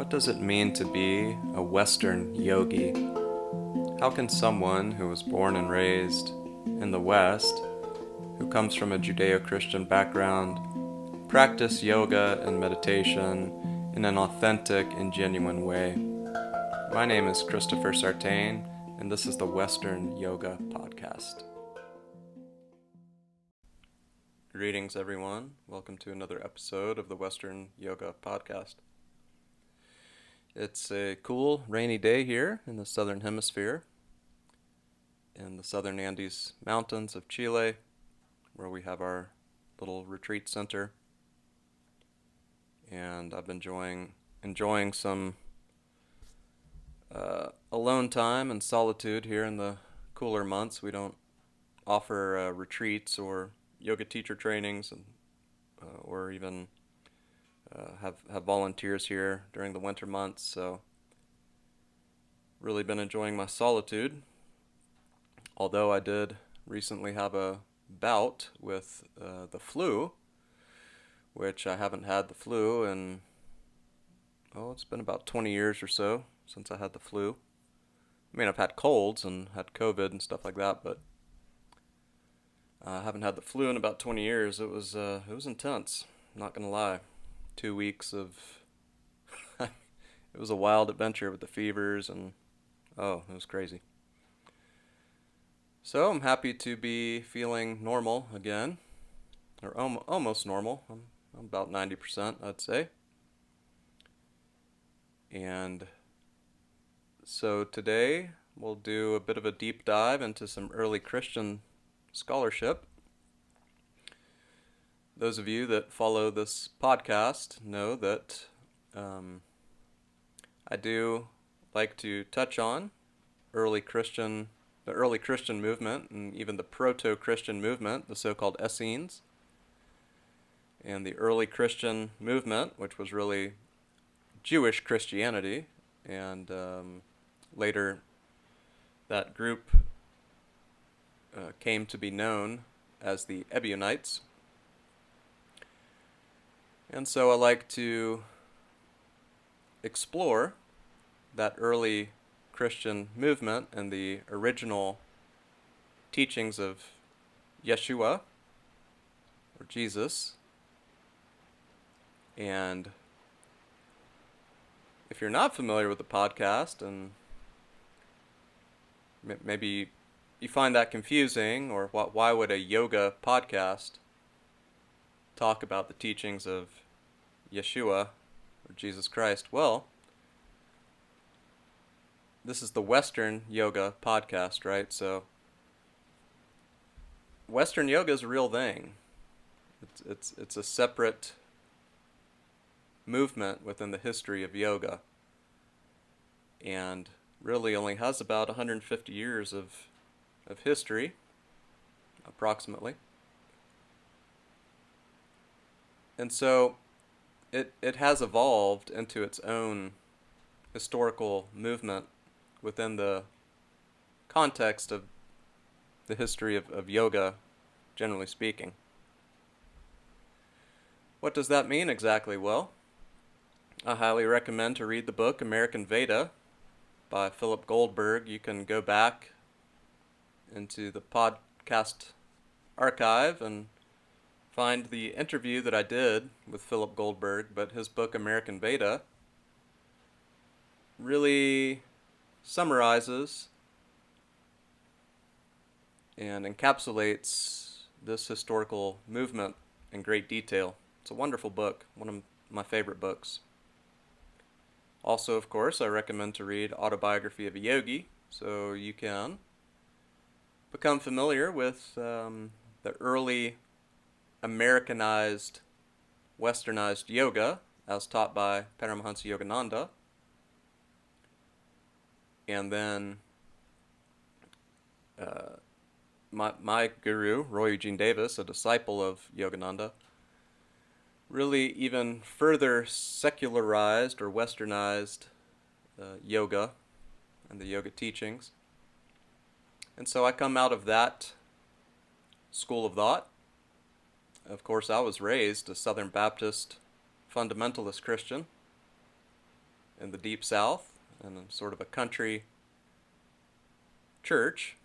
What does it mean to be a Western yogi? How can someone who was born and raised in the West, who comes from a Judeo-Christian background, practice yoga and meditation in an authentic and genuine way? My name is Christopher Sartain, and this is the Western Yoga Podcast. Greetings, everyone. Welcome to another episode of the Western Yoga Podcast. It's a cool, rainy day here in the southern hemisphere, in the southern Andes Mountains of Chile, where we have our little retreat center. And I've been enjoying some alone time and solitude here in the cooler months. We don't offer retreats or yoga teacher trainings, and or even have volunteers here during the winter months. So really been enjoying my solitude. Although I did recently have a bout with the flu, which I haven't had the flu in, it's been about 20 years or so since I had the flu. I mean, I've had colds and had COVID and stuff like that, but I haven't had the flu in about 20 years. It was intense, not gonna lie. 2 weeks of it was a wild adventure with the fevers, and it was crazy. So I'm happy to be feeling normal again, or almost normal. I'm about 90%, I'd say. And so today we'll do a bit of a deep dive into some early Christian scholarship. Those of you that follow this podcast know that I do like to touch on the early Christian movement, and even the proto-Christian movement, the so-called Essenes, and the early Christian movement, which was really Jewish Christianity, and later that group came to be known as the Ebionites. And so I like to explore that early Christian movement and the original teachings of Yeshua, or Jesus. And if you're not familiar with the podcast, and maybe you find that confusing, or why would a yoga podcast talk about the teachings of Yeshua, or Jesus Christ? Well, this is the Western Yoga Podcast, right? So Western Yoga is a real thing. It's a separate movement within the history of yoga, and really only has about 150 years of history, approximately. And so it has evolved into its own historical movement within the context of the history of yoga, generally speaking. What does that mean exactly? Well, I highly recommend to read the book American Veda by Philip Goldberg. You can go back into the podcast archive and find the interview that I did with Philip Goldberg, but his book American Veda really summarizes and encapsulates this historical movement in great detail. It's a wonderful book, one of my favorite books. Also, of course, I recommend to read Autobiography of a Yogi, so you can become familiar with the early Americanized, westernized yoga as taught by Paramahansa Yogananda. And then my guru, Roy Eugene Davis, a disciple of Yogananda, really even further secularized or westernized yoga and the yoga teachings. And so I come out of that school of thought. Of course, I was raised a Southern Baptist fundamentalist Christian, in the Deep South, in a sort of a country church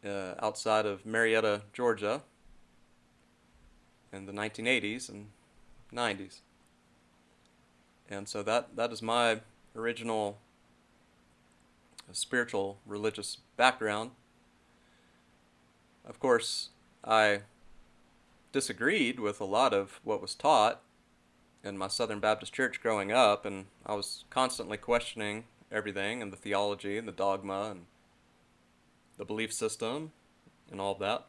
outside of Marietta, Georgia, in the 1980s and 90s. And so that is my original spiritual religious background. Of course, I disagreed with a lot of what was taught in my Southern Baptist church growing up, and I was constantly questioning everything and the theology and the dogma and the belief system and all of that,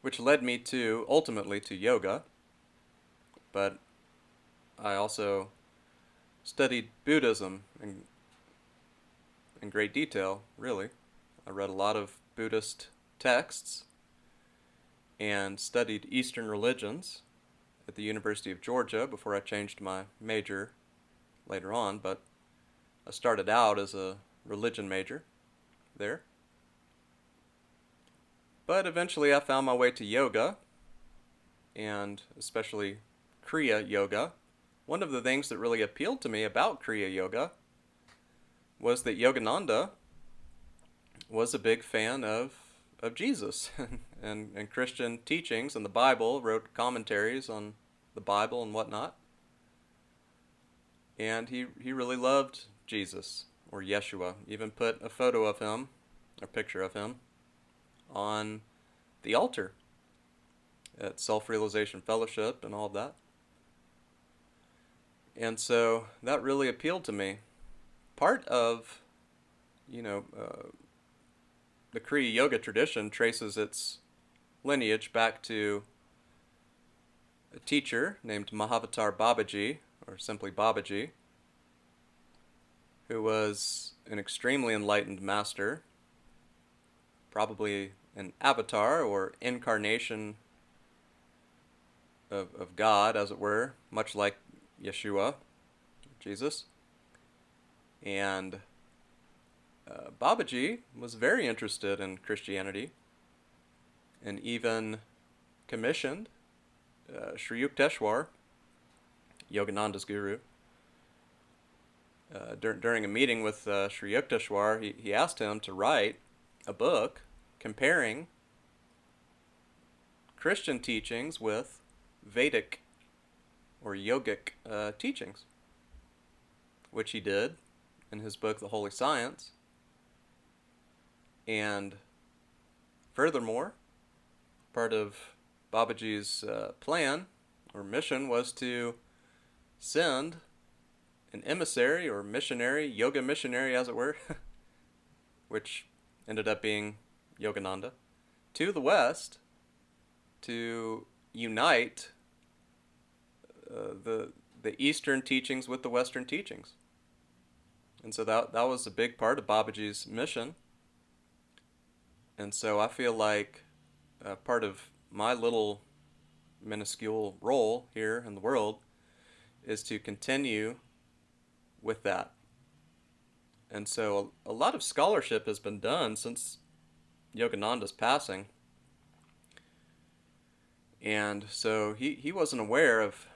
which led me to ultimately to yoga. But I also studied Buddhism in great detail, really. I read a lot of Buddhist texts and studied Eastern religions at the University of Georgia before I changed my major later on, but I started out as a religion major there. But eventually I found my way to yoga, and especially Kriya Yoga. One of the things that really appealed to me about Kriya Yoga was that Yogananda was a big fan of Jesus and Christian teachings and the Bible, wrote commentaries on the Bible and whatnot. And he really loved Jesus, or Yeshua. Even put a photo of him, or picture of him, on the altar at Self-Realization Fellowship and all of that. And so that really appealed to me. Part of, the Kriya Yoga tradition traces its lineage back to a teacher named Mahavatar Babaji, or simply Babaji, who was an extremely enlightened master, probably an avatar or incarnation of God, as it were, much like Yeshua, Jesus. And Babaji was very interested in Christianity and even commissioned Sri Yukteswar, Yogananda's guru. During a meeting with Sri Yukteswar, he asked him to write a book comparing Christian teachings with Vedic or yogic teachings, which he did in his book, The Holy Science. And furthermore, part of Babaji's plan or mission was to send an emissary or missionary, yoga missionary as it were, which ended up being Yogananda, to the West to unite the Eastern teachings with the Western teachings. And so that was a big part of Babaji's mission. And so I feel like part of my little minuscule role here in the world is to continue with that. And so a lot of scholarship has been done since Yogananda's passing. And so he wasn't aware of,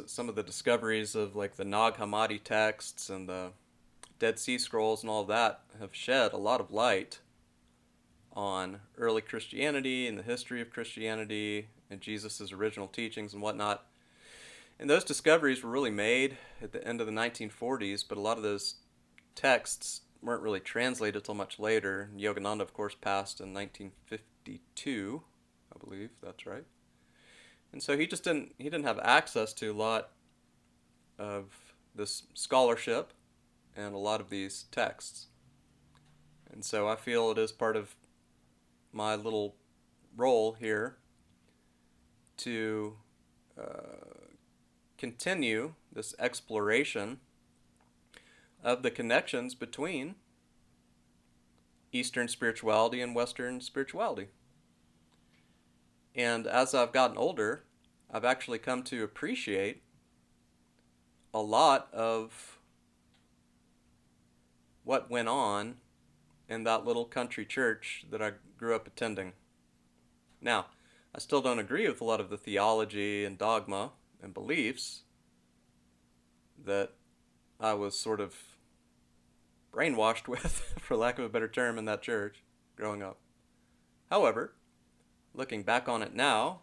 some of the discoveries of like the Nag Hammadi texts and the Dead Sea Scrolls and all of that have shed a lot of light on early Christianity and the history of Christianity and Jesus' original teachings and whatnot. And those discoveries were really made at the end of the 1940s, but a lot of those texts weren't really translated till much later. Yogananda, of course, passed in 1952, I believe, that's right. And so he didn't have access to a lot of this scholarship and a lot of these texts. And so I feel it is part of my little role here to continue this exploration of the connections between Eastern spirituality and Western spirituality. And as I've gotten older, I've actually come to appreciate a lot of what went on in that little country church that I grew up attending. Now, I still don't agree with a lot of the theology and dogma and beliefs that I was sort of brainwashed with, for lack of a better term, in that church growing up. However, looking back on it now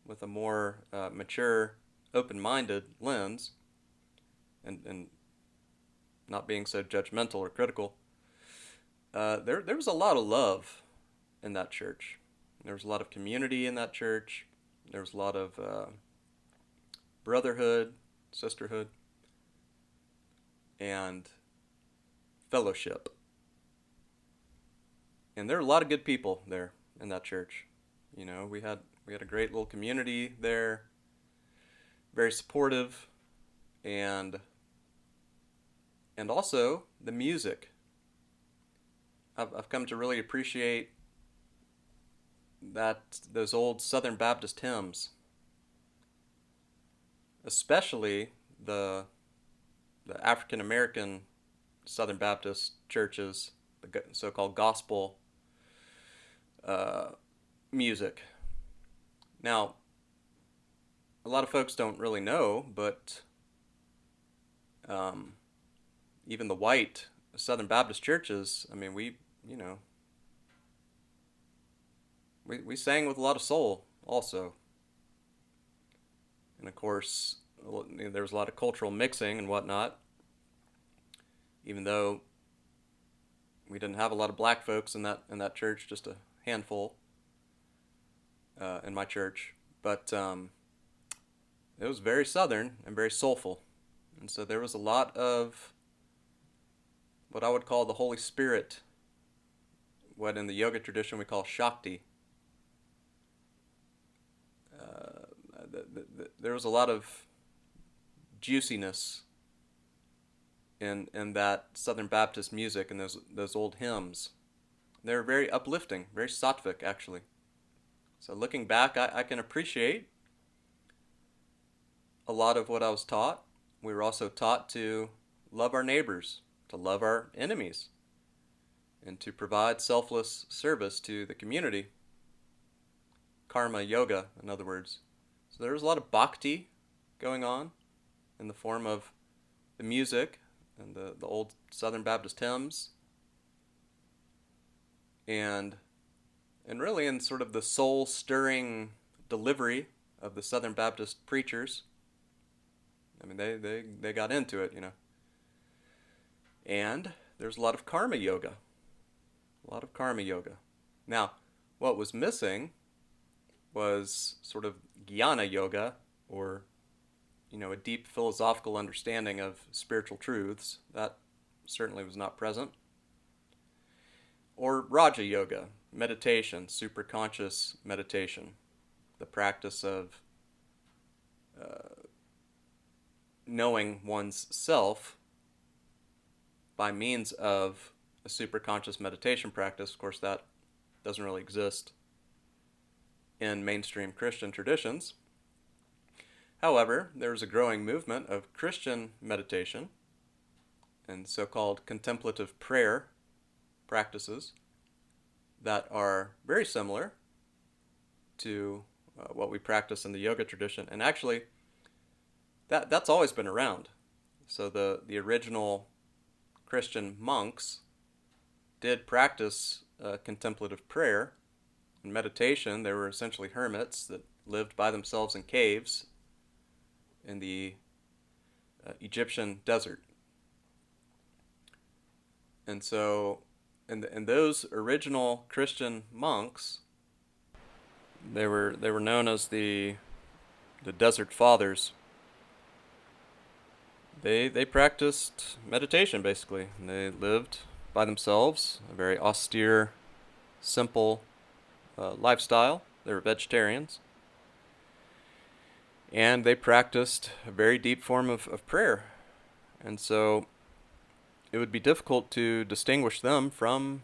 with a more mature, open-minded lens, and not being so judgmental or critical, there was a lot of love in that church. There was a lot of community in that church. There was a lot of brotherhood, sisterhood, and fellowship. And there were a lot of good people there in that church. You know, we had a great little community there, very supportive, and also the music. I've come to really appreciate those old Southern Baptist hymns, especially the African American Southern Baptist churches, the so-called gospel music. Now, a lot of folks don't really know, but even the white Southern Baptist churches, I mean, we sang with a lot of soul also. And of course, there was a lot of cultural mixing and whatnot, even though we didn't have a lot of black folks in that church, just a handful in my church. But it was very Southern and very soulful. And so there was a lot of what I would call the Holy Spirit, what in the yoga tradition we call Shakti. There was a lot of juiciness in that Southern Baptist music and those old hymns. They were very uplifting, very sattvic actually. So looking back, I can appreciate a lot of what I was taught. We were also taught to love our neighbors, to love our enemies, and to provide selfless service to the community. Karma yoga, in other words. So there was a lot of bhakti going on in the form of the music and the old Southern Baptist hymns, and really in sort of the soul-stirring delivery of the Southern Baptist preachers. I mean, they got into it, you know. And there's a lot of karma yoga. A lot of karma yoga. Now, what was missing was sort of jnana yoga, or, you know, a deep philosophical understanding of spiritual truths. That certainly was not present. Or Raja yoga, meditation, superconscious meditation, the practice of knowing one's self by means of a superconscious meditation practice. Of course, that doesn't really exist in mainstream Christian traditions. However, there's a growing movement of Christian meditation and so-called contemplative prayer practices that are very similar to what we practice in the yoga tradition. And actually, that's always been around. So the original Christian monks did practice contemplative prayer and meditation. They were essentially hermits that lived by themselves in caves in the Egyptian desert. And so, and those original Christian monks, they were known as the Desert Fathers. They practiced meditation basically. They lived by themselves, a very austere, simple lifestyle. They were vegetarians. And they practiced a very deep form of prayer. And so it would be difficult to distinguish them from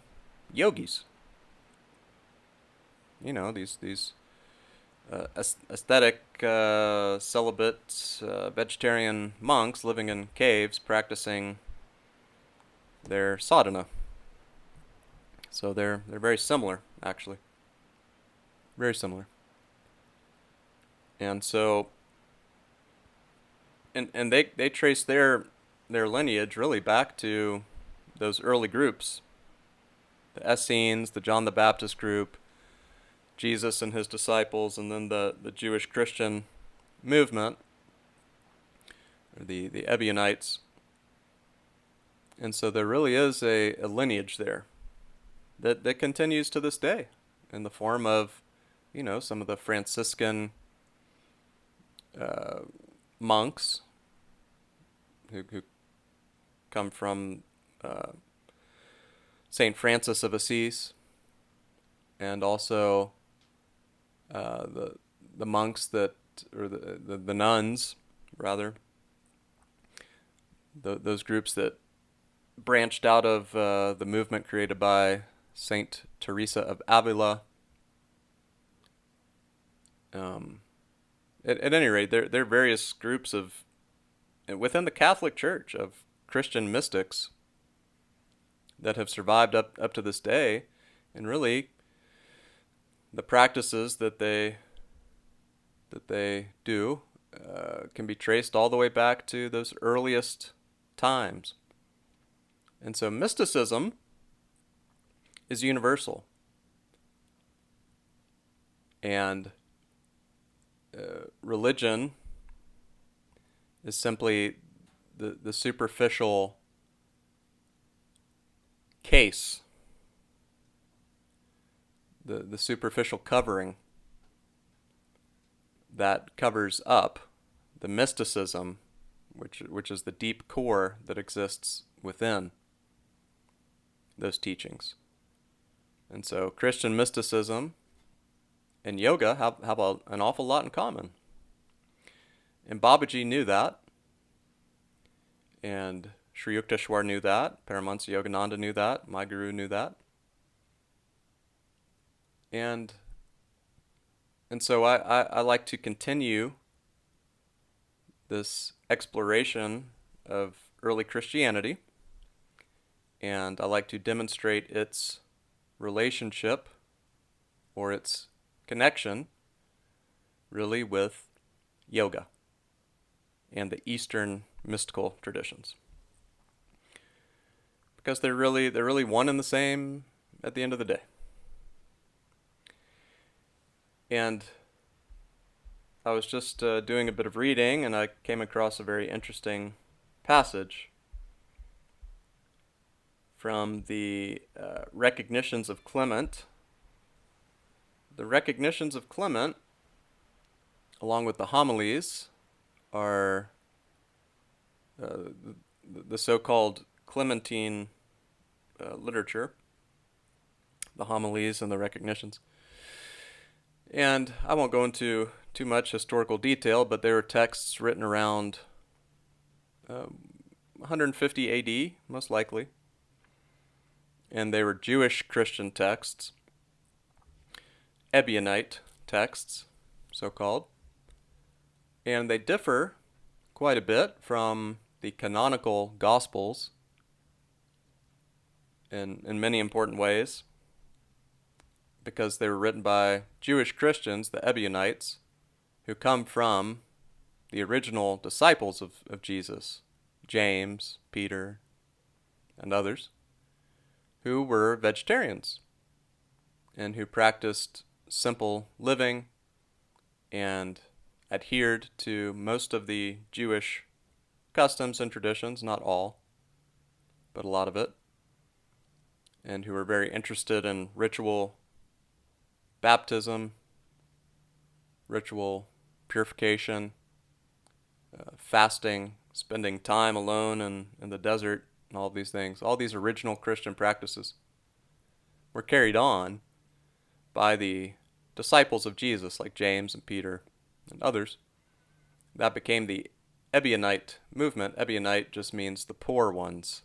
yogis. You know, these aesthetic, celibate, vegetarian monks living in caves practicing their sadhana. So they're very similar, actually. Very similar. And so, and they trace their lineage really back to those early groups, the Essenes, the John the Baptist group, Jesus and his disciples, and then the Jewish Christian movement, or the Ebionites. And so there really is a lineage there that continues to this day in the form of, some of the Franciscan monks who come from St. Francis of Assisi, and also the monks or the nuns, rather, those groups that branched out of the movement created by Saint Teresa of Avila. At any rate, there are various groups within the Catholic Church of Christian mystics that have survived up to this day, and really the practices that they do can be traced all the way back to those earliest times. And so mysticism is universal. And religion is simply the superficial case, the superficial covering that covers up the mysticism, which is the deep core that exists within those teachings. And so Christian mysticism and yoga have an awful lot in common. And Babaji knew that, and Sri Yukteswar knew that, Paramahansa Yogananda knew that, my guru knew that. And so I like to continue this exploration of early Christianity, and I like to demonstrate its relationship or its connection really with yoga and the Eastern mystical traditions, because they're really one and the same at the end of the day. And I was just doing a bit of reading, and I came across a very interesting passage from the Recognitions of Clement. The Recognitions of Clement, along with the Homilies, are the so-called Clementine literature, the Homilies and the Recognitions. And I won't go into too much historical detail, but they were texts written around 150 AD, most likely. And they were Jewish Christian texts, Ebionite texts, so-called. And they differ quite a bit from the canonical Gospels in many important ways, because they were written by Jewish Christians, the Ebionites, who come from the original disciples of Jesus, James, Peter, and others, who were vegetarians and who practiced simple living and adhered to most of the Jewish customs and traditions, not all, but a lot of it, and who were very interested in ritual baptism, ritual purification, fasting, spending time alone in the desert, and all of these things. All these original Christian practices were carried on by the disciples of Jesus, like James and Peter and others. That became the Ebionite movement. Ebionite just means the poor ones.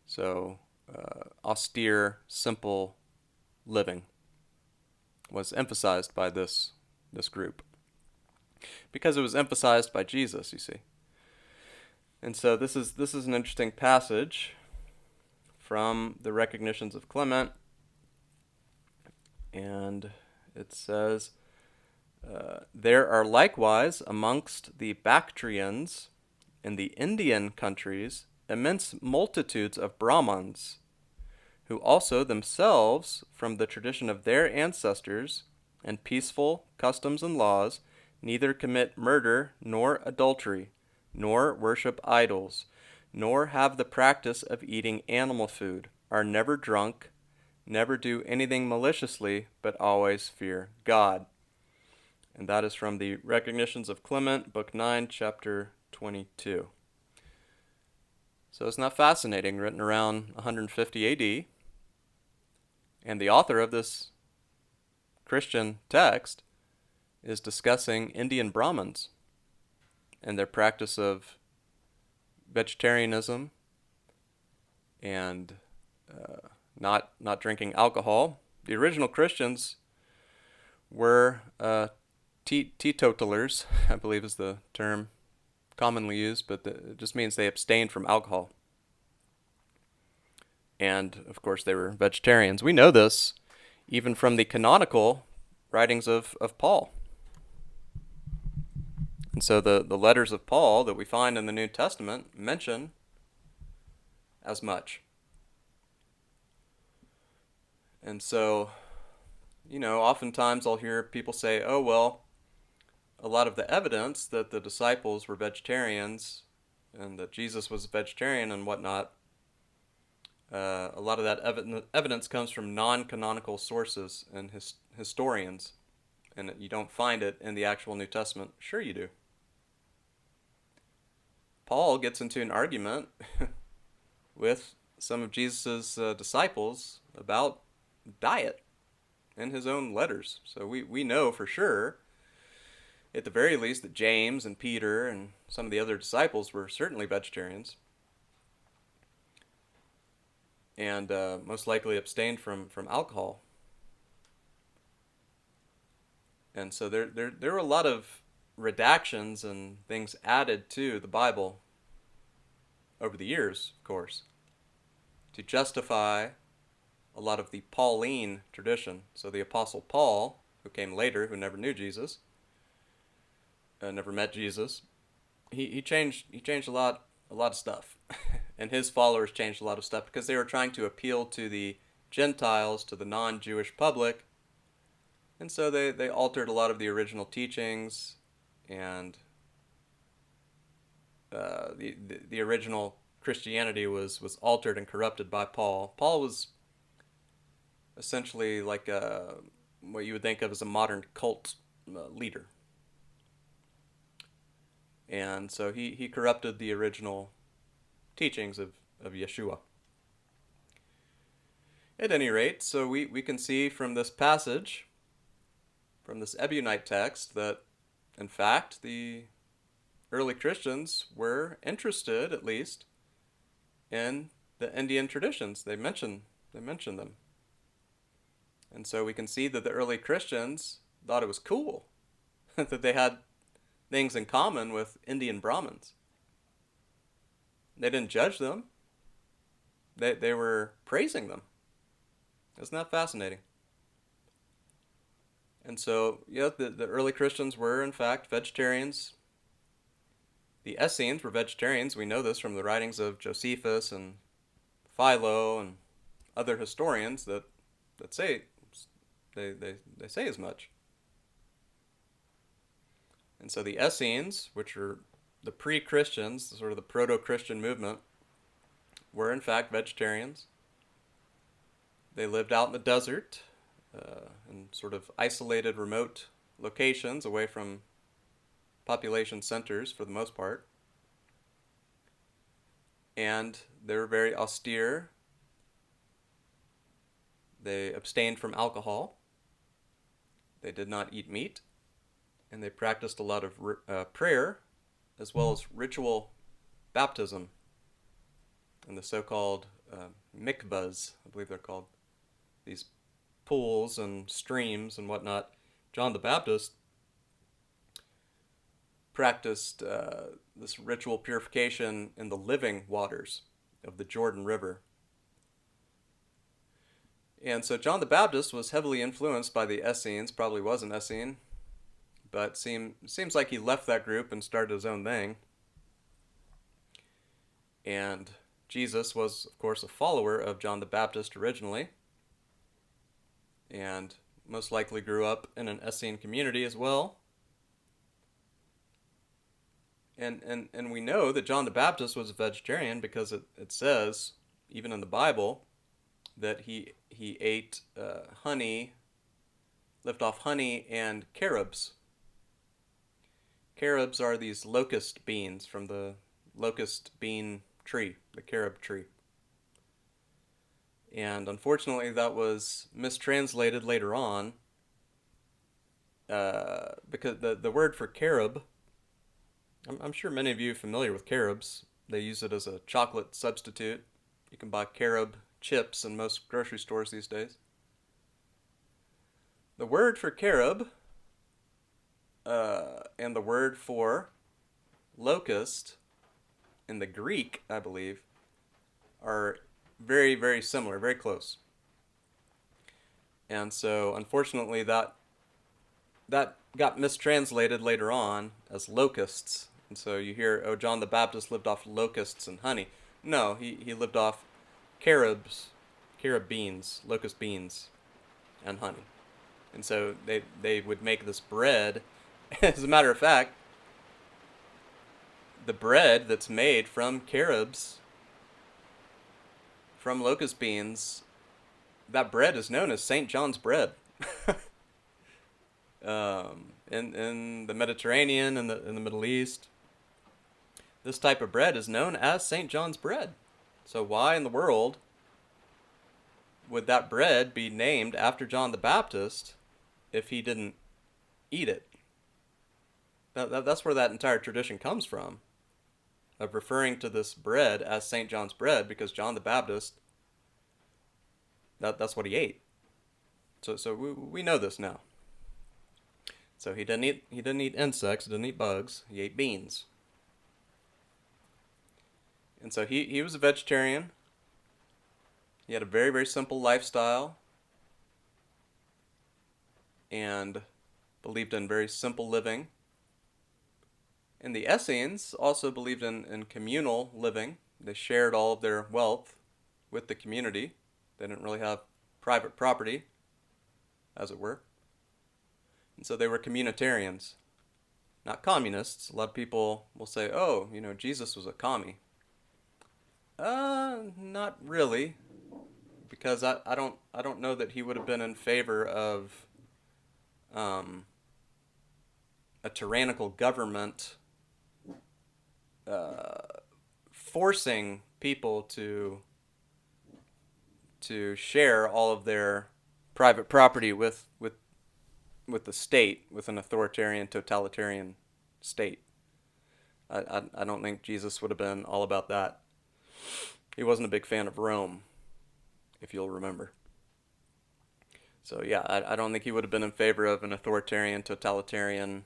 So austere, simple living was emphasized by this group, because it was emphasized by Jesus, you see. And so this is an interesting passage from the Recognitions of Clement, and it says, There are likewise amongst the Bactrians in the Indian countries immense multitudes of Brahmans, who also themselves, from the tradition of their ancestors and peaceful customs and laws, neither commit murder nor adultery, nor worship idols, nor have the practice of eating animal food, are never drunk, never do anything maliciously, but always fear God. And that is from the Recognitions of Clement, Book 9, Chapter 22. So isn't that fascinating? Written around 150 AD. And the author of this Christian text is discussing Indian Brahmins and their practice of vegetarianism and not drinking alcohol. The original Christians were teetotalers, I believe is the term commonly used, but it just means they abstained from alcohol. And, of course, they were vegetarians. We know this even from the canonical writings of Paul. And so the letters of Paul that we find in the New Testament mention as much. And so, oftentimes I'll hear people say, oh, well, a lot of the evidence that the disciples were vegetarians and that Jesus was a vegetarian and whatnot, a lot of that evidence comes from non-canonical sources and historians, and you don't find it in the actual New Testament. Sure you do. Paul gets into an argument with some of Jesus' disciples about diet in his own letters. So we know for sure, at the very least, that James and Peter and some of the other disciples were certainly vegetarians and most likely abstained from alcohol. And so there were a lot of redactions and things added to the Bible over the years, of course, to justify a lot of the Pauline tradition. So the Apostle Paul, who came later, who never knew Jesus, never met Jesus, he changed a lot of stuff, and his followers changed a lot of stuff because they were trying to appeal to the Gentiles, to the non-Jewish public, and so they altered a lot of the original teachings, and the original Christianity was altered and corrupted by Paul. Paul was essentially like what you would think of as a modern cult leader. And so he corrupted the original teachings of Yeshua. At any rate, so we can see from this passage, from this Ebionite text, that in fact the early Christians were interested, at least, in the Indian traditions. They mention them. And so we can see that the early Christians thought it was cool that they had things in common with Indian Brahmins. They didn't judge them. They were praising them. Isn't that fascinating? And so, the early Christians were, in fact, vegetarians. The Essenes were vegetarians. We know this from the writings of Josephus and Philo and other historians that say they say as much. And so the Essenes, which are the pre-Christians, sort of the proto-Christian movement, were in fact vegetarians. They lived out in the desert, in sort of isolated, remote locations away from population centers for the most part. And they were very austere. They abstained from alcohol. They did not eat meat. And they practiced a lot of prayer, as well as ritual baptism, and the so-called mikvahs, I believe they're called, these pools and streams and whatnot. John the Baptist practiced this ritual purification in the living waters of the Jordan River. And so John the Baptist was heavily influenced by the Essenes, probably was an Essene, but seems like he left that group and started his own thing. And Jesus was, of course, a follower of John the Baptist originally, and most likely grew up in an Essene community as well. And we know that John the Baptist was a vegetarian because it says, even in the Bible, that he ate honey, lived off honey and carobs. Carobs are these locust beans from the locust bean tree, the carob tree. And unfortunately, that was mistranslated later on because the word for carob, I'm sure many of you are familiar with carobs. They use it as a chocolate substitute. You can buy carob chips in most grocery stores these days. The word for carob and the word for locust in the Greek, I believe, are very, very similar, very close. And so, unfortunately, that got mistranslated later on as locusts. And so you hear, oh, John the Baptist lived off locusts and honey. No, he lived off carob beans, locust beans, and honey. And so they would make this bread. As a matter of fact, the bread that's made from carobs, from locust beans, that bread is known as St. John's bread. In the Mediterranean and in the Middle East, this type of bread is known as St. John's bread. So why in the world would that bread be named after John the Baptist if he didn't eat it? That's where that entire tradition comes from, of referring to this bread as St. John's bread, because John the Baptist, that's what he ate. So we know this now. So he didn't eat insects, he didn't eat bugs, he ate beans. And so he was a vegetarian. He had a very, very simple lifestyle and believed in very simple living. And the Essenes also believed in communal living. They shared all of their wealth with the community. They didn't really have private property, as it were. And so they were communitarians, not communists. A lot of people will say, oh, Jesus was a commie. Not really, because I don't know that he would have been in favor of a tyrannical government forcing people to share all of their private property with the state, with an authoritarian, totalitarian state. I don't think Jesus would have been all about that. He wasn't a big fan of Rome, if you'll remember. So yeah, I don't think he would have been in favor of an authoritarian, totalitarian,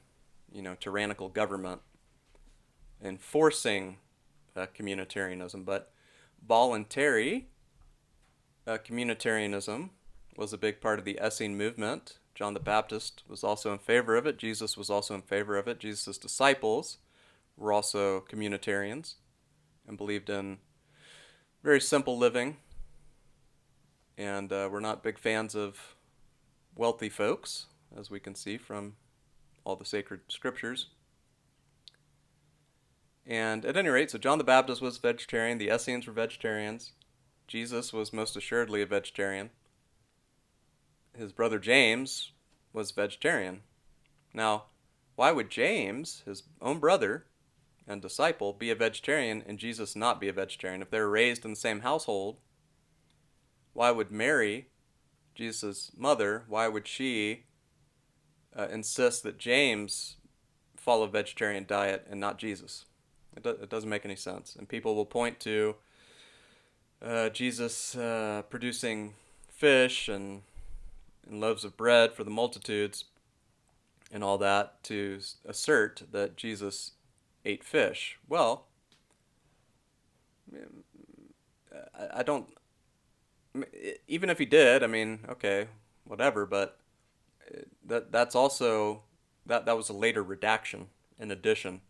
tyrannical government enforcing communitarianism. But voluntary communitarianism was a big part of the Essene movement. John the Baptist was also in favor of it. Jesus was also in favor of it. Jesus' disciples were also communitarians and believed in very simple living, and we're not big fans of wealthy folks, as we can see from all the sacred scriptures. And at any rate, so John the Baptist was vegetarian, the Essenes were vegetarians, Jesus was most assuredly a vegetarian, his brother James was vegetarian. Now, why would James, his own brother and disciple, be a vegetarian and Jesus not be a vegetarian? If they were raised in the same household, why would Mary, Jesus' mother, why would she insist that James follow a vegetarian diet and not Jesus? It doesn't make any sense. And people will point to Jesus producing fish and loaves of bread for the multitudes and all that to assert that Jesus ate fish. Well, I don't, even if he did, okay, whatever, but that's also that was a later redaction in addition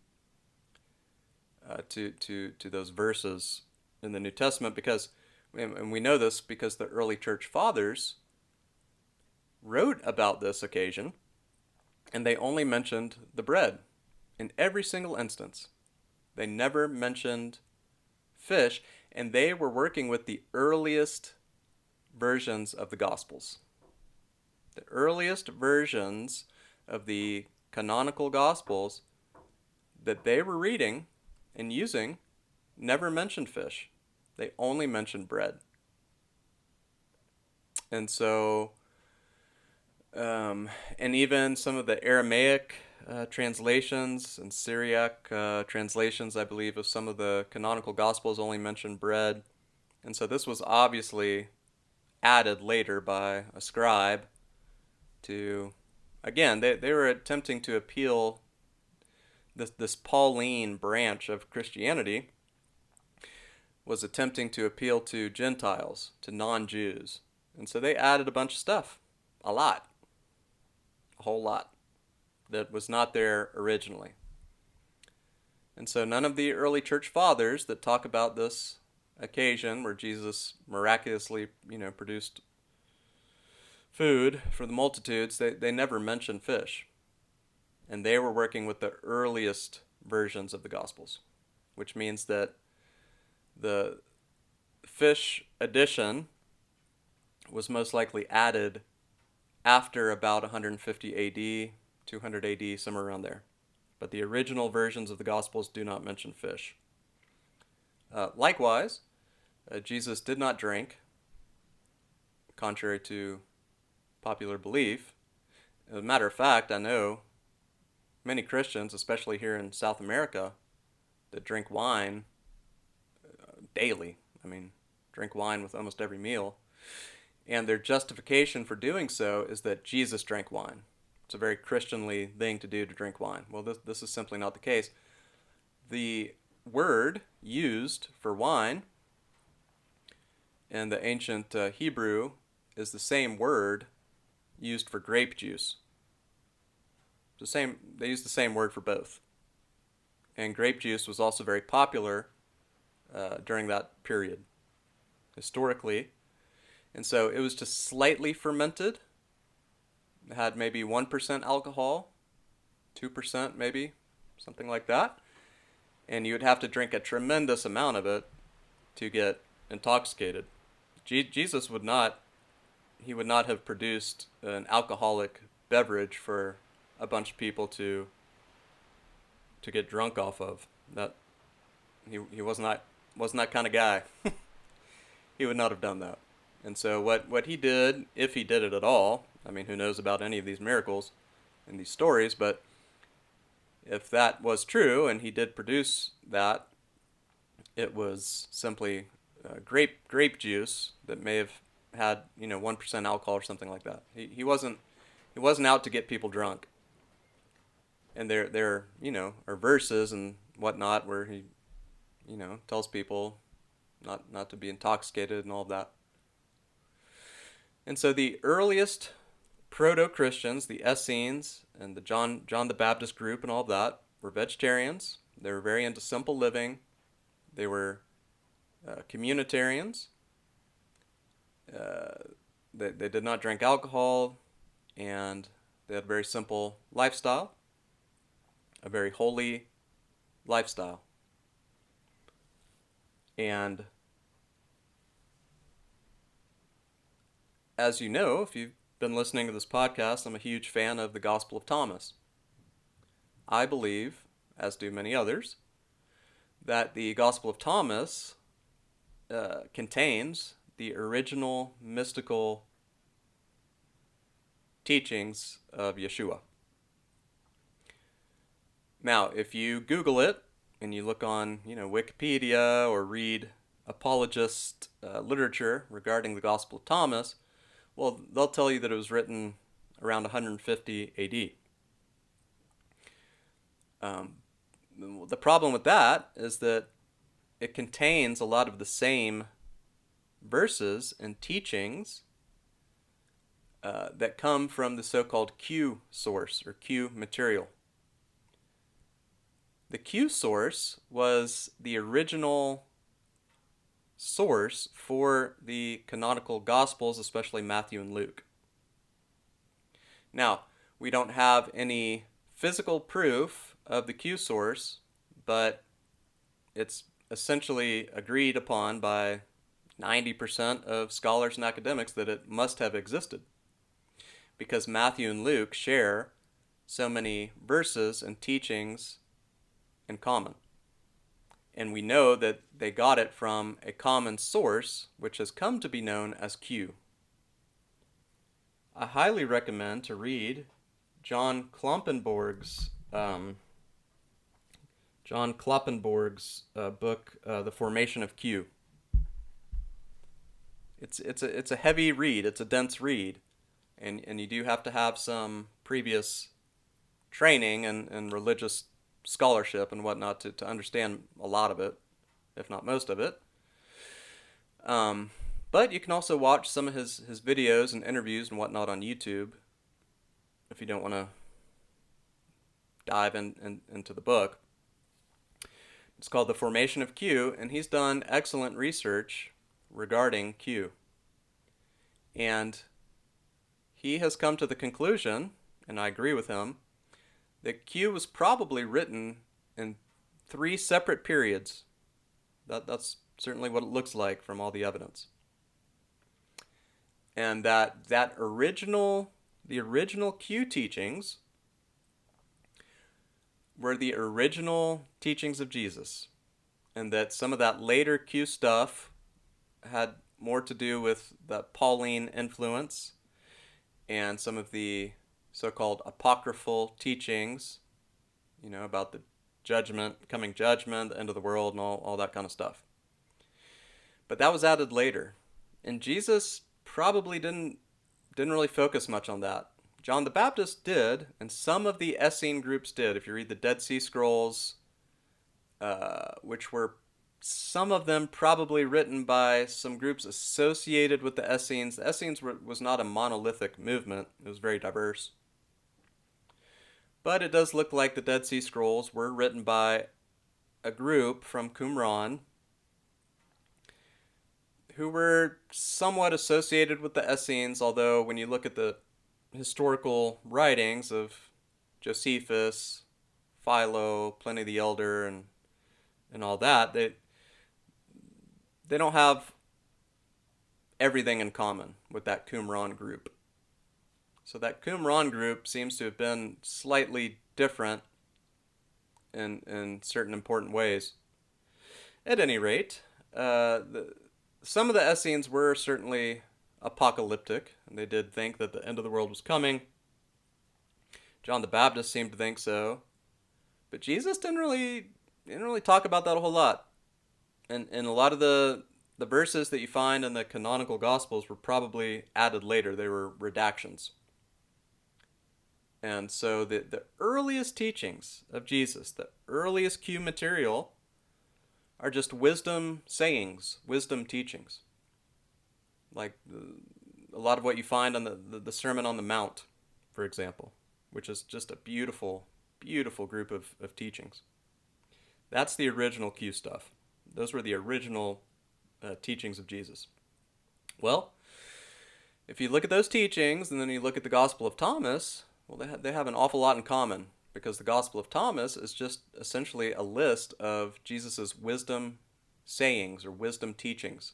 to those verses in the New Testament, because, and we know this because the early church fathers wrote about this occasion, and they only mentioned the bread in every single instance. They never mentioned fish, and they were working with the earliest versions of the Gospels. The earliest versions of the canonical Gospels that they were reading and using never mentioned fish. They only mentioned bread. And so, and even some of the Aramaic translations and Syriac translations, I believe, of some of the canonical Gospels only mention bread. And so this was obviously added later by a scribe to, again, they were attempting to appeal this Pauline branch of Christianity was attempting to appeal to Gentiles, to non-Jews. And so they added a bunch of stuff, a whole lot, that was not there originally. And so none of the early church fathers that talk about this occasion where Jesus miraculously, produced food for the multitudes, they never mention fish. And they were working with the earliest versions of the Gospels, which means that the fish addition was most likely added after about 150 AD, 200 AD, somewhere around there. But the original versions of the Gospels do not mention fish. Likewise, Jesus did not drink, contrary to popular belief. As a matter of fact, I know many Christians, especially here in South America, that drink wine daily. I mean, drink wine with almost every meal. And their justification for doing so is that Jesus drank wine. It's a very Christianly thing to do, to drink wine. Well, this is simply not the case. The word used for wine in the ancient Hebrew is the same word used for grape juice. They use the same word for both. And grape juice was also very popular during that period, historically. And so it was just slightly fermented. It had maybe 1% alcohol, 2% maybe, something like that. And you would have to drink a tremendous amount of it to get intoxicated. Jesus would not have produced an alcoholic beverage for a bunch of people to get drunk off of. That he wasn't that kind of guy. He would not have done that. And so what he did, if he did it at all, I mean, who knows about any of these miracles and these stories, but if that was true and he did produce that, it was simply grape juice that may have had 1% alcohol or something like that. He wasn't out to get people drunk. And there are verses and whatnot where he tells people not to be intoxicated and all of that. And so the earliest proto-Christians, the Essenes and the John the Baptist group and all of that, were vegetarians. They were very into simple living. They were communitarians. They did not drink alcohol, and they had a very simple lifestyle, a very holy lifestyle. And as you know, if you've been listening to this podcast, I'm a huge fan of the Gospel of Thomas. I believe, as do many others, that the Gospel of Thomas contains the original mystical teachings of Yeshua. Now, if you Google it and you look on, Wikipedia or read apologist literature regarding the Gospel of Thomas, well, they'll tell you that it was written around 150 AD. The problem with that is that it contains a lot of the same verses and teachings that come from the so-called Q source or Q material. The Q source was the original source for the canonical Gospels, especially Matthew and Luke. Now, we don't have any physical proof of the Q source, but it's essentially agreed upon by 90% of scholars and academics that it must have existed, because Matthew and Luke share so many verses and teachings in common. And we know that they got it from a common source, which has come to be known as Q. I highly recommend to read John Kloppenborg's book, The Formation of Q. It's a heavy read. It's a dense read, and you do have to have some previous training and religious scholarship and whatnot to understand a lot of it, if not most of it. But you can also watch some of his videos and interviews and whatnot on YouTube if you don't want to dive into the book. It's called The Formation of Q, and he's done excellent research regarding Q. And he has come to the conclusion, and I agree with him, that Q was probably written in 3 separate periods. That's certainly what it looks like from all the evidence. And the original Q teachings were the original teachings of Jesus, and that some of that later Q stuff had more to do with the Pauline influence and some of the so-called apocryphal teachings, about the coming judgment, the end of the world, and all that kind of stuff. But that was added later, and Jesus probably didn't really focus much on that. John the Baptist did, and some of the Essene groups did. If you read the Dead Sea Scrolls, which were some of them probably written by some groups associated with the Essenes. The Essenes was not a monolithic movement. It was very diverse. But it does look like the Dead Sea Scrolls were written by a group from Qumran who were somewhat associated with the Essenes, although when you look at the historical writings of Josephus, Philo, Pliny the Elder, and all that, they don't have everything in common with that Qumran group. So that Qumran group seems to have been slightly different in certain important ways. At any rate, some of the Essenes were certainly apocalyptic, and they did think that the end of the world was coming. John the Baptist seemed to think so, but Jesus didn't really talk about that a whole lot. And a lot of the verses that you find in the canonical Gospels were probably added later. They were redactions. And so the earliest teachings of Jesus, the earliest Q material, are just wisdom sayings, wisdom teachings. Like a lot of what you find on the Sermon on the Mount, for example, which is just a beautiful, beautiful group of teachings. That's the original Q stuff. Those were the original teachings of Jesus. Well, if you look at those teachings and then you look at the Gospel of Thomas, well, they have an awful lot in common, because the Gospel of Thomas is just essentially a list of Jesus's wisdom sayings or wisdom teachings.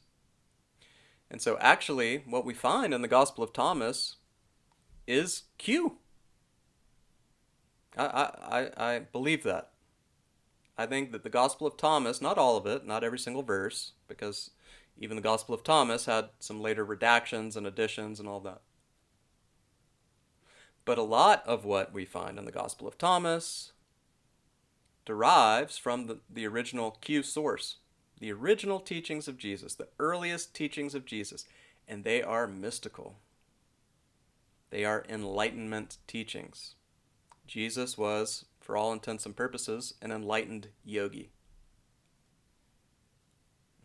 And so actually what we find in the Gospel of Thomas is Q. I believe that. I think that the Gospel of Thomas, not all of it, not every single verse, because even the Gospel of Thomas had some later redactions and additions and all that. But a lot of what we find in the Gospel of Thomas derives from the original Q source, the original teachings of Jesus, the earliest teachings of Jesus, and they are mystical. They are Enlightenment teachings. Jesus was, for all intents and purposes, an enlightened yogi.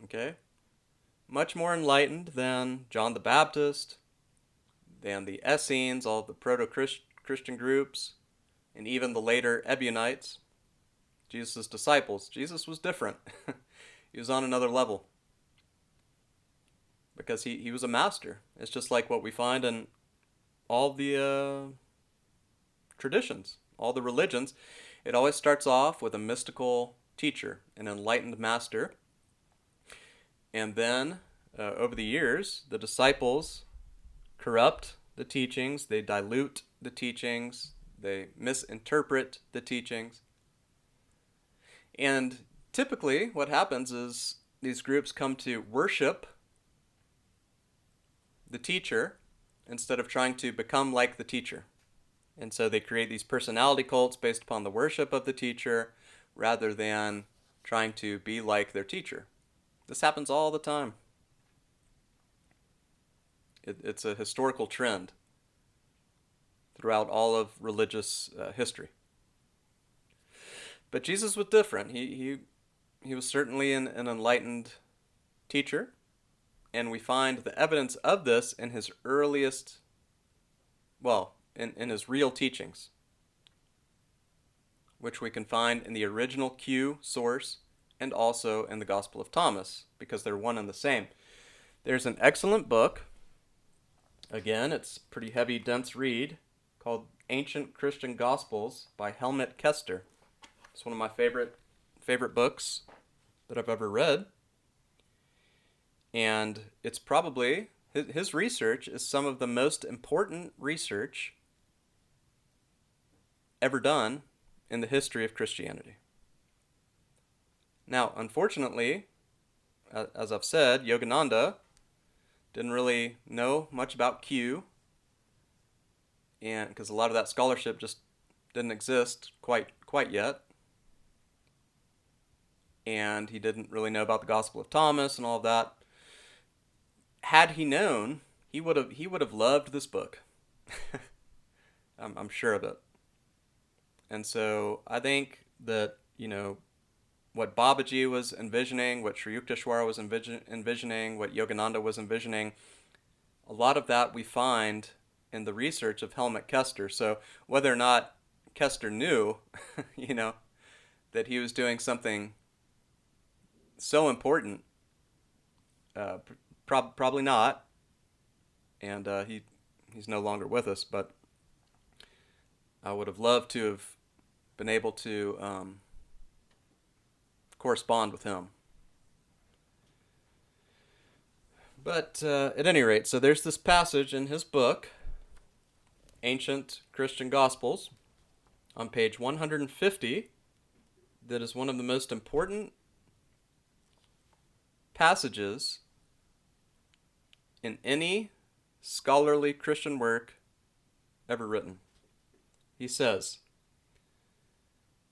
Okay? Much more enlightened than John the Baptist, than the Essenes, all the proto-Christian groups, and even the later Ebionites, Jesus' disciples. Jesus was different. He was on another level because he was a master. It's just like what we find in all the traditions, all the religions. It always starts off with a mystical teacher, an enlightened master. And then, over the years, the disciples corrupt the teachings, they dilute the teachings, they misinterpret the teachings. And typically, what happens is these groups come to worship the teacher instead of trying to become like the teacher. And so they create these personality cults based upon the worship of the teacher rather than trying to be like their teacher. This happens all the time. It's a historical trend throughout all of religious history. But Jesus was different. He was certainly an enlightened teacher, and we find the evidence of this in his earliest, in his real teachings, which we can find in the original Q source and also in the Gospel of Thomas, because they're one and the same. There's an excellent book, again, it's a pretty heavy, dense read, called Ancient Christian Gospels by Helmut Koester. It's one of my favorite books that I've ever read. And it's probably, his research is some of the most important research ever done in the history of Christianity. Now, unfortunately, as I've said, Yogananda didn't really know much about Q, and because a lot of that scholarship just didn't exist quite yet. And he didn't really know about the Gospel of Thomas and all of that. Had he known, he would have loved this book. I'm sure of it. And so I think that, what Babaji was envisioning, what Sri Yukteswar was envisioning, what Yogananda was envisioning, a lot of that we find in the research of Helmut Koester. So whether or not Koester knew, that he was doing something so important, probably not. And he's no longer with us, but I would have loved to have been able to correspond with him. But at any rate, so there's this passage in his book, Ancient Christian Gospels, on page 150, that is one of the most important passages in any scholarly Christian work ever written. He says,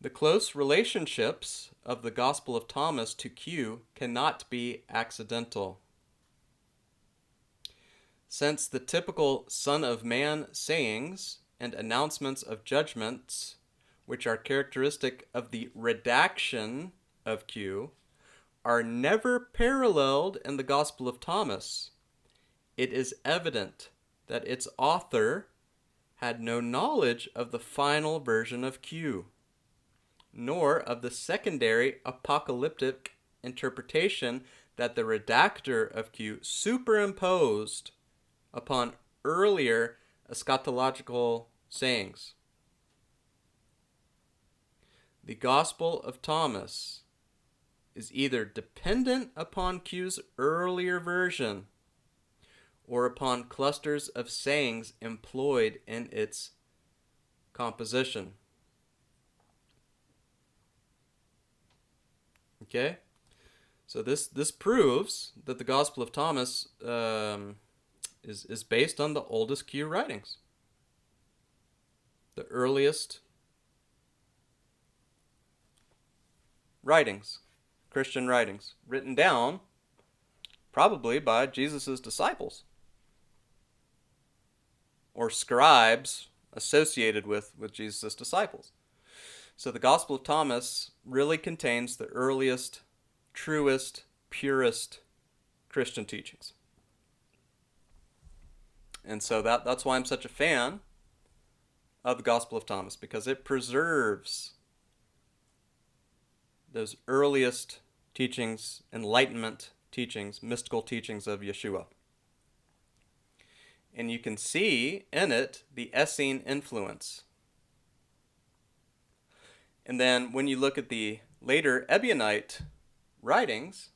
"The close relationships of the Gospel of Thomas to Q cannot be accidental. Since the typical Son of Man sayings and announcements of judgments, which are characteristic of the redaction of Q, are never paralleled in the Gospel of Thomas, it is evident that its author had no knowledge of the final version of Q, nor of the secondary apocalyptic interpretation that the redactor of Q superimposed upon earlier eschatological sayings. The Gospel of Thomas is either dependent upon Q's earlier version or upon clusters of sayings employed in its composition." Okay? So this proves that the Gospel of Thomas is based on the oldest Q writings. The earliest writings, Christian writings, written down probably by Jesus' disciples or scribes associated with Jesus' disciples. So the Gospel of Thomas really contains the earliest, truest, purest Christian teachings. And so that's why I'm such a fan of the Gospel of Thomas, because it preserves those earliest teachings, Enlightenment teachings, mystical teachings of Yeshua. And you can see in it the Essene influence. And then when you look at the later Ebionite writings,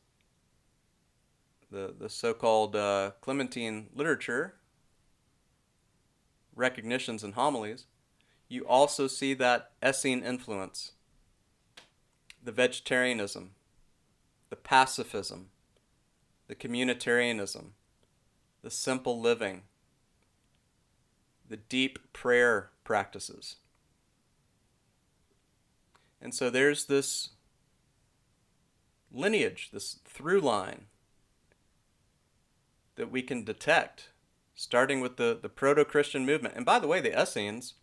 the so-called Clementine literature, Recognitions and Homilies, you also see that Essene influence. The vegetarianism, the pacifism, the communitarianism, the simple living, the deep prayer practices. And so there's this lineage, this through line that we can detect, starting with the proto-Christian movement. And by the way, the Essenes,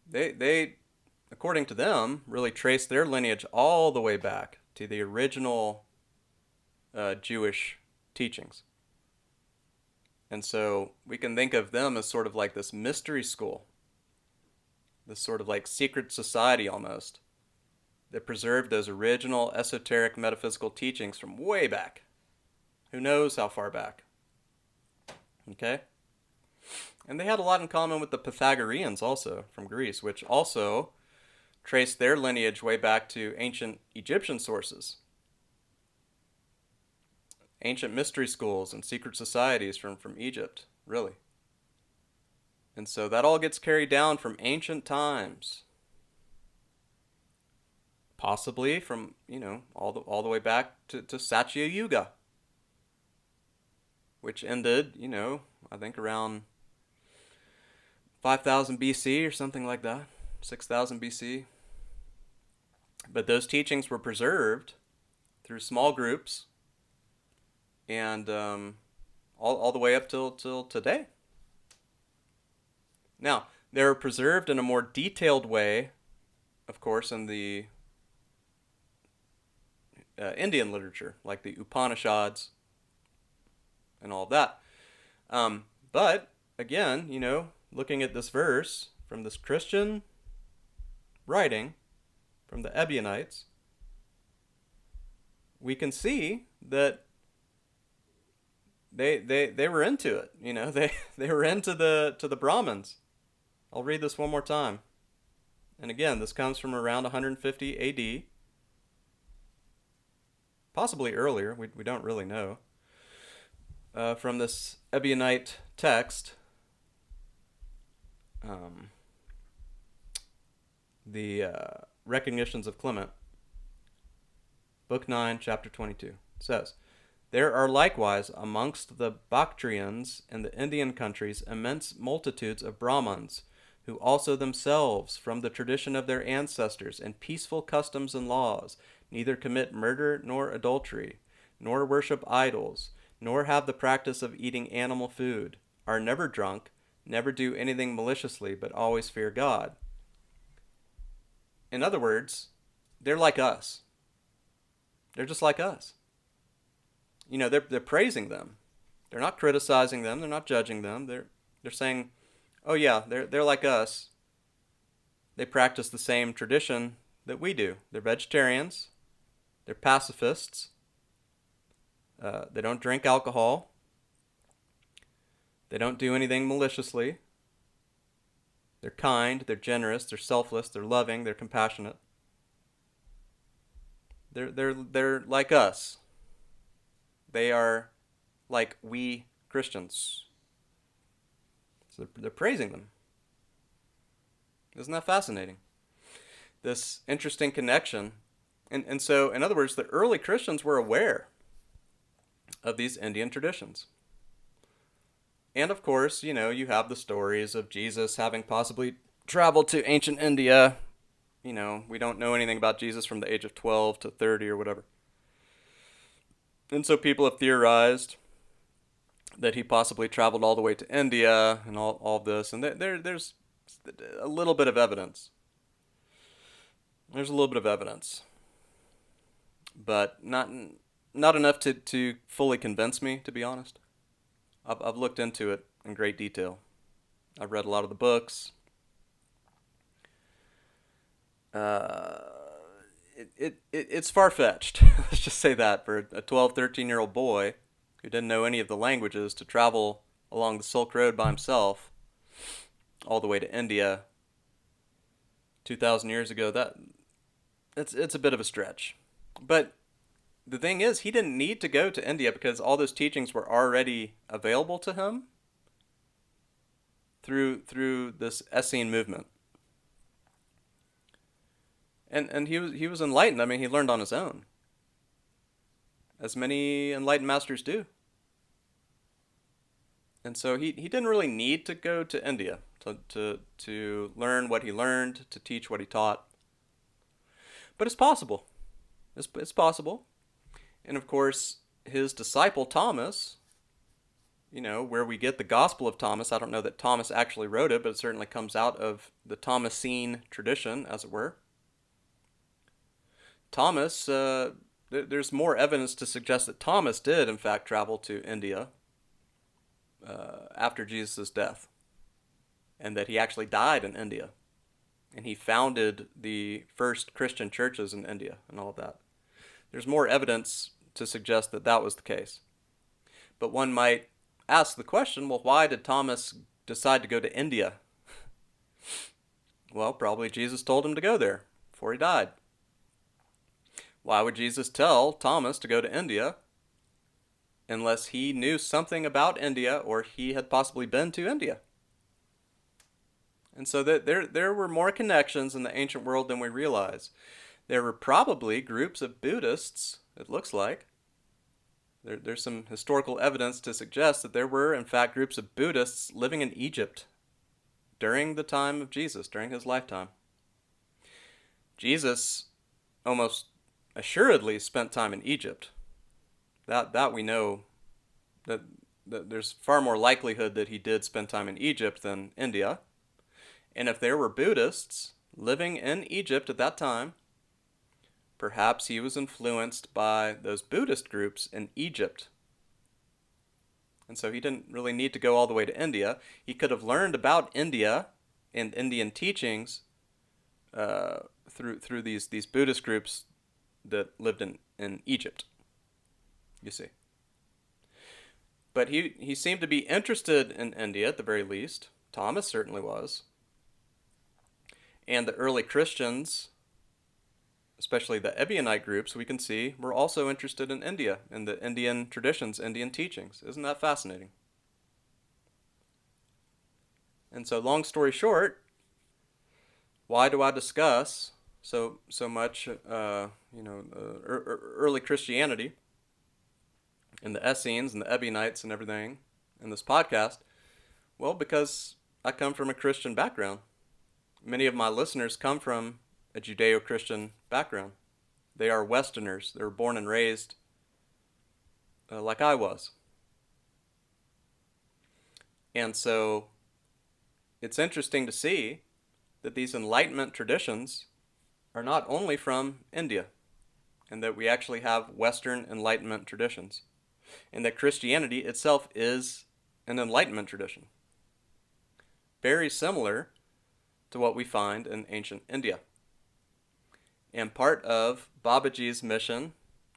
they according to them, really trace their lineage all the way back to the original Jewish teachings. And so we can think of them as sort of like this mystery school, this sort of like secret society almost, that preserved those original esoteric metaphysical teachings from way back. Who knows how far back? Okay? And they had a lot in common with the Pythagoreans also from Greece, which also traced their lineage way back to ancient Egyptian sources. Ancient mystery schools and secret societies from Egypt, really. And so that all gets carried down from ancient times. Possibly from, all the way back to Satya Yuga, which ended, I think around 5,000 BC or something like that, 6,000 BC. But those teachings were preserved through small groups and all the way up till today. Now, they're preserved in a more detailed way, of course, in the Indian literature, like the Upanishads and all of that. But, again, looking at this verse from this Christian writing, from the Ebionites, we can see that they were into it. They were into the Brahmins. I'll read this one more time. And again, this comes from around 150 AD, possibly earlier. We don't really know. From this Ebionite text, the Recognitions of Clement, Book 9, Chapter 22, says, "There are likewise amongst the Bactrians in the Indian countries immense multitudes of Brahmans, who also themselves, from the tradition of their ancestors and peaceful customs and laws, neither commit murder nor adultery, nor worship idols, nor have the practice of eating animal food, are never drunk, never do anything maliciously, but always fear God." In other words, they're like us. They're just like us. They're praising them. They're not criticizing them. They're not judging them. They're saying, oh yeah, they're like us. They practice the same tradition that we do. They're vegetarians. They're pacifists. They don't drink alcohol. They don't do anything maliciously. They're kind, they're generous, they're selfless, they're loving, they're compassionate. They're like us. They are like we Christians. So they're praising them. Isn't that fascinating? This interesting connection. And so, in other words, the early Christians were aware of these Indian traditions. And of course, you have the stories of Jesus having possibly traveled to ancient India. We don't know anything about Jesus from the age of 12 to 30 or whatever. And so people have theorized that he possibly traveled all the way to India and all of this. And there's a little bit of evidence. There's a little bit of evidence. But not not enough to fully convince me, to be honest. I've looked into it in great detail. I've read a lot of the books. Uh, it's far-fetched. Let's just say that for a 12, 13-year-old boy who didn't know any of the languages to travel along the Silk Road by himself all the way to India 2,000 years ago, it's a bit of a stretch. But the thing is, he didn't need to go to India because all those teachings were already available to him through this Essene movement. And he was enlightened. I mean, he learned on his own, as many enlightened masters do. And so he didn't really need to go to India to learn what he learned, to teach what he taught. But it's possible. It's possible. And of course, his disciple Thomas, where we get the Gospel of Thomas, I don't know that Thomas actually wrote it, but it certainly comes out of the Thomasine tradition, as it were. Thomas, there's more evidence to suggest that Thomas did, in fact, travel to India after Jesus' death, and that he actually died in India, and he founded the first Christian churches in India and all of that. There's more evidence to suggest that that was the case. But one might ask the question, well, why did Thomas decide to go to India? Well, probably Jesus told him to go there before he died. Why would Jesus tell Thomas to go to India unless he knew something about India or he had possibly been to India? And so there were more connections in the ancient world than we realize. There were probably groups of Buddhists, it looks like. There's some historical evidence to suggest that there were, in fact, groups of Buddhists living in Egypt during the time of Jesus, during his lifetime. Jesus almost assuredly spent time in Egypt. That we know, that there's far more likelihood that he did spend time in Egypt than India. And if there were Buddhists living in Egypt at that time, perhaps he was influenced by those Buddhist groups in Egypt. And so he didn't really need to go all the way to India. He could have learned about India and Indian teachings through these Buddhist groups that lived in Egypt, you see. But he seemed to be interested in India at the very least. Thomas certainly was. And the early Christians, especially the Ebionite groups, we can see, were also interested in India, in the Indian traditions, Indian teachings. Isn't that fascinating? And so, long story short, why do I discuss so much, early Christianity and the Essenes and the Ebionites and everything in this podcast? Well, because I come from a Christian background. Many of my listeners come from a Judeo-Christian background. They are Westerners. They were born and raised like I was. And so it's interesting to see that these Enlightenment traditions are not only from India, and that we actually have Western Enlightenment traditions, and that Christianity itself is an Enlightenment tradition, very similar to what we find in ancient India. And part of Babaji's mission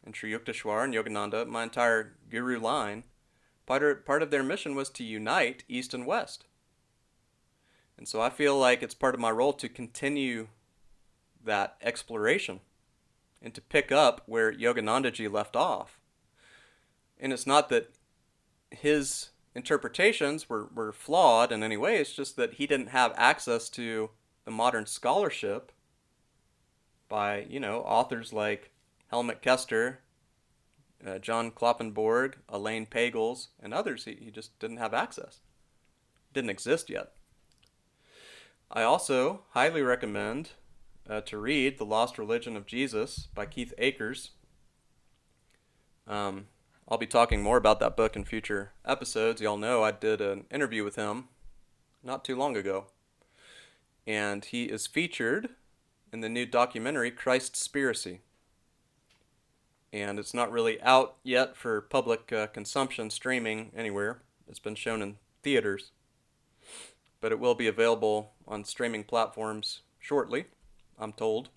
and Sri Yukteswar and Yogananda, my entire guru line, part of their mission was to unite East and West. And so I feel like it's part of my role to continue that exploration and to pick up where Yoganandaji left off. And it's not that his interpretations were flawed in any way, it's just that he didn't have access to the modern scholarship by, authors like Helmut Koester, John Kloppenborg, Elaine Pagels, and others. He just didn't have access. It didn't exist yet. I also highly recommend to read The Lost Religion of Jesus by Keith Akers. I'll be talking more about that book in future episodes. Y'all know I did an interview with him not too long ago. And he is featured in the new documentary Christspiracy. and it's not really out yet for public consumption streaming anywhere. It's been shown in theaters, but it will be available on streaming platforms shortly, I'm told.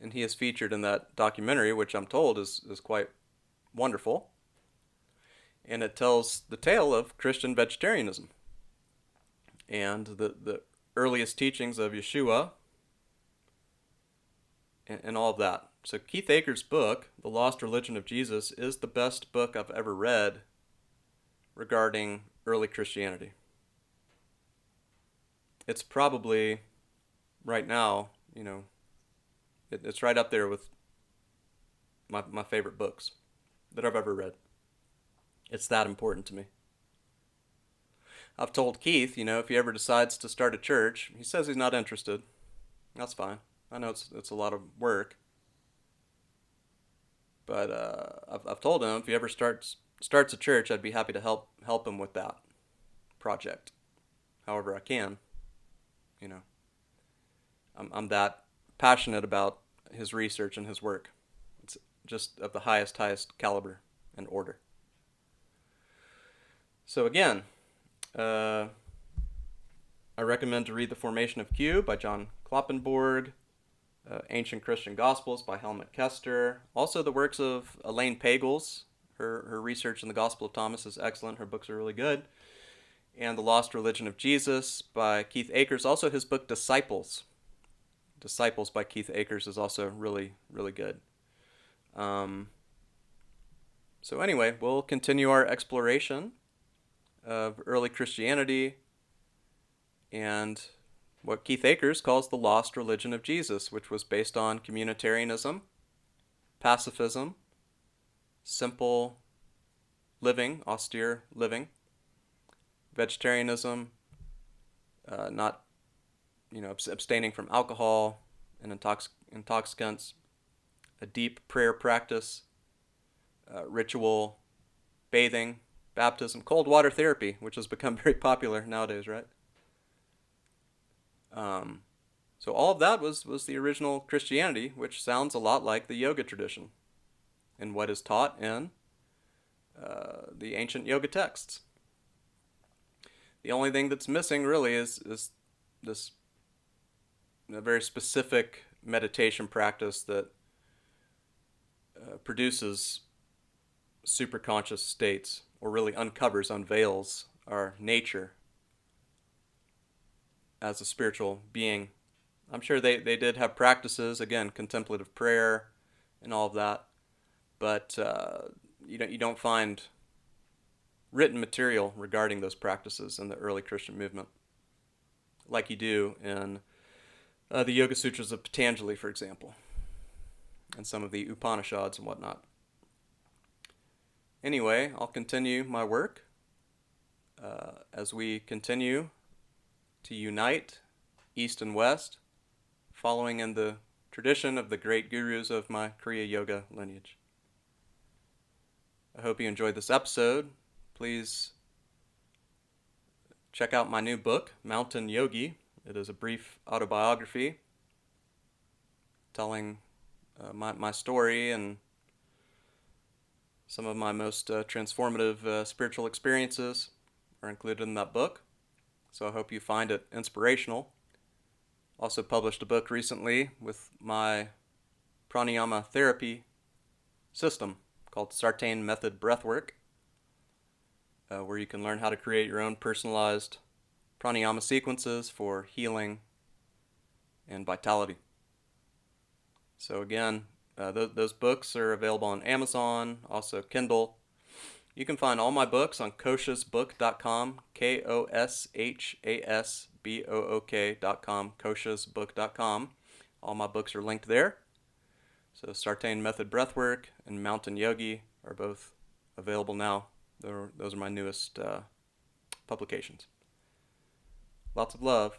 And he is featured in that documentary, which I'm told is quite wonderful. And it tells the tale of Christian vegetarianism and the earliest teachings of Yeshua and all of that. So Keith Akers' book, The Lost Religion of Jesus, is the best book I've ever read regarding early Christianity. It's probably, right now, it's right up there with my favorite books that I've ever read. It's that important to me. I've told Keith, if he ever decides to start a church, he says he's not interested. That's fine. I know it's a lot of work. But I've told him if he ever starts a church, I'd be happy to help him with that project, however I can. I'm that passionate about his research and his work. It's just of the highest caliber and order. So again, I recommend to read The Formation of Q by John Kloppenborg, Ancient Christian Gospels by Helmut Koester, also the works of Elaine Pagels. Her research in the Gospel of Thomas is excellent. Her books are really good. And The Lost Religion of Jesus by Keith Akers. Also his book Disciples by Keith Akers is also really, really good. So anyway, we'll continue our exploration of early Christianity and what Keith Akers calls the lost religion of Jesus, which was based on communitarianism, pacifism, simple living, austere living, vegetarianism, not abstaining from alcohol and intoxicants, a deep prayer practice, ritual, bathing, baptism, cold water therapy, which has become very popular nowadays, right? So all of that was the original Christianity, which sounds a lot like the yoga tradition and what is taught in the ancient yoga texts. The only thing that's missing really is this very specific meditation practice that produces superconscious states, or really unveils our nature as a spiritual being. I'm sure they did have practices, again, contemplative prayer and all of that, but you don't find written material regarding those practices in the early Christian movement, like you do in the Yoga Sutras of Patanjali, for example, and some of the Upanishads and whatnot. Anyway, I'll continue my work as we continue to unite East and West, following in the tradition of the great gurus of my Kriya Yoga lineage. I hope you enjoyed this episode. Please check out my new book, Mountain Yogi. It is a brief autobiography telling my story and some of my most transformative spiritual experiences are included in that book. So I hope you find it inspirational. Also published a book recently with my pranayama therapy system called Sartain Method Breathwork, where you can learn how to create your own personalized pranayama sequences for healing and vitality. So again, those books are available on Amazon, also Kindle. You can find all my books on koshasbook.com, KOSHASBOOK.com, koshasbook.com. All my books are linked there. So Sartain Method Breathwork and Mountain Yogi are both available now. Those are my newest publications. Lots of love.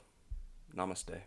Namaste.